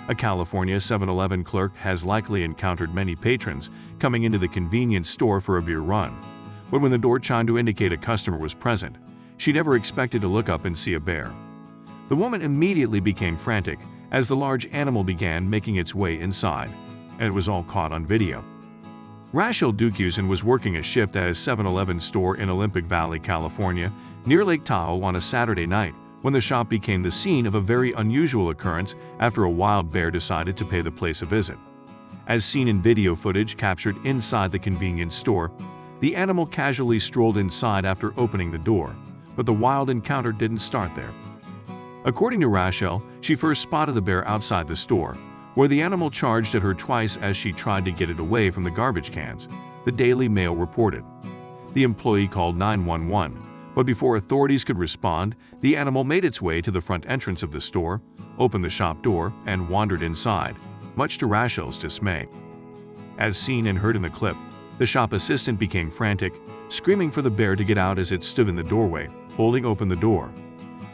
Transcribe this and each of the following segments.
A California 7-Eleven clerk has likely encountered many patrons coming into the convenience store for a beer run. But when the door chimed to indicate a customer was present, she never expected to look up and see a bear. The woman immediately became frantic as the large animal began making its way inside, and it was all caught on video. Rachel Dukusin was working a shift at a 7-Eleven store in Olympic Valley, California, near Lake Tahoe on a Saturday night when the shop became the scene of a very unusual occurrence after a wild bear decided to pay the place a visit. As seen in video footage captured inside the convenience store, the animal casually strolled inside after opening the door, but the wild encounter didn't start there. According to Rachel, she first spotted the bear outside the store, where the animal charged at her twice as she tried to get it away from the garbage cans, the Daily Mail reported. The employee called 911, but before authorities could respond, the animal made its way to the front entrance of the store, opened the shop door, and wandered inside, much to Rachel's dismay. As seen and heard in the clip, the shop assistant became frantic, screaming for the bear to get out as it stood in the doorway, holding open the door.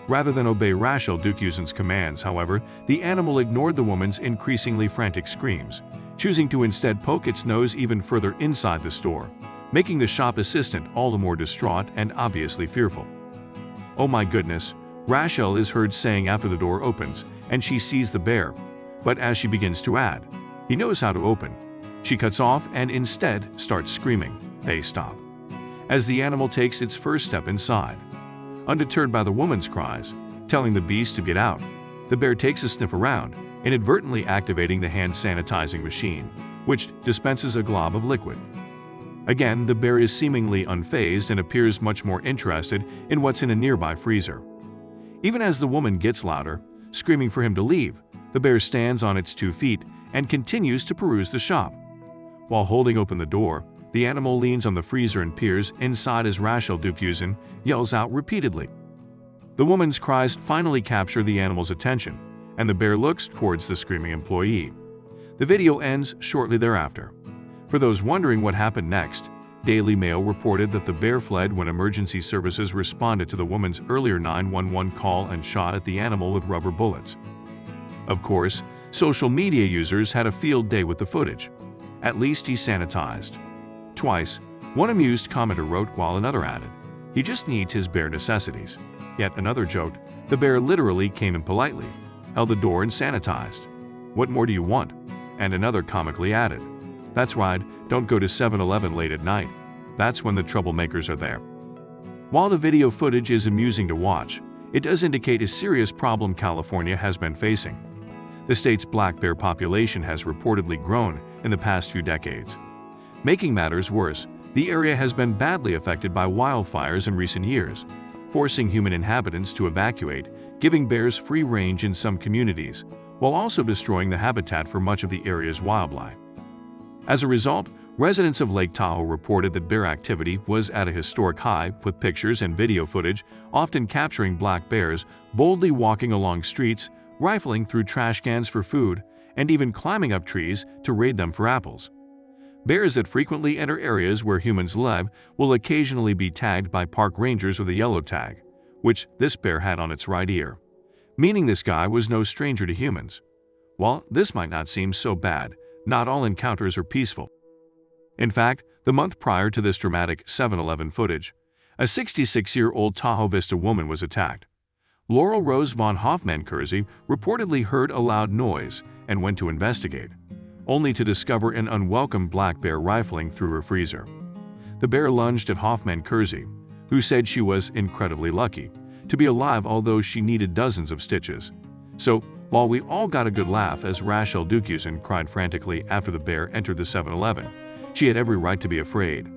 Rather than obey Rachel Dukusin's commands, however, the animal ignored the woman's increasingly frantic screams, choosing to instead poke its nose even further inside the store, making the shop assistant all the more distraught and obviously fearful. "Oh my goodness," Rachel is heard saying after the door opens and she sees the bear, but as she begins to add, "He knows how to open," she cuts off and instead starts screaming, "Hey, stop," as the animal takes its first step inside. Undeterred by the woman's cries, telling the beast to get out, the bear takes a sniff around, inadvertently activating the hand sanitizing machine, which dispenses a glob of liquid. Again, the bear is seemingly unfazed and appears much more interested in what's in a nearby freezer. Even as the woman gets louder, screaming for him to leave, the bear stands on its 2 feet and continues to peruse the shop. While holding open the door, the animal leans on the freezer and peers inside as Rachel Dukusin yells out repeatedly. The woman's cries finally capture the animal's attention, and the bear looks towards the screaming employee. The video ends shortly thereafter. For those wondering what happened next, Daily Mail reported that the bear fled when emergency services responded to the woman's earlier 911 call and shot at the animal with rubber bullets. Of course, social media users had a field day with the footage. "At least he's sanitized." Twice, one amused commenter wrote while another added, "He just needs his bare necessities." Yet another joked, "The bear literally came in politely, held the door and sanitized. What more do you want?" And another comically added, "That's right, don't go to 7-Eleven late at night. That's when the troublemakers are there." While the video footage is amusing to watch, it does indicate a serious problem California has been facing. The state's black bear population has reportedly grown in the past few decades. Making matters worse, the area has been badly affected by wildfires in recent years, forcing human inhabitants to evacuate, giving bears free range in some communities, while also destroying the habitat for much of the area's wildlife. As a result, residents of Lake Tahoe reported that bear activity was at a historic high, with pictures and video footage often capturing black bears boldly walking along streets, rifling through trash cans for food, and even climbing up trees to raid them for apples. Bears that frequently enter areas where humans live will occasionally be tagged by park rangers with a yellow tag, which this bear had on its right ear, meaning this guy was no stranger to humans. While this might not seem so bad, not all encounters are peaceful. In fact, the month prior to this dramatic 7-Eleven footage, a 66-year-old Tahoe Vista woman was attacked. Laurel Rose von Hoffman-Kersey reportedly heard a loud noise and went to investigate, only to discover an unwelcome black bear rifling through her freezer. The bear lunged at Hoffman-Kersey, who said she was incredibly lucky to be alive although she needed dozens of stitches. So, while we all got a good laugh as Rachel Dukusin cried frantically after the bear entered the 7-Eleven, she had every right to be afraid.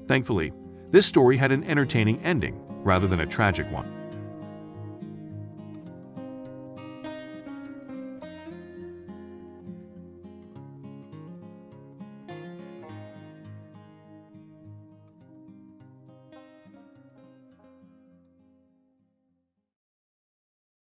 Thankfully, this story had an entertaining ending rather than a tragic one.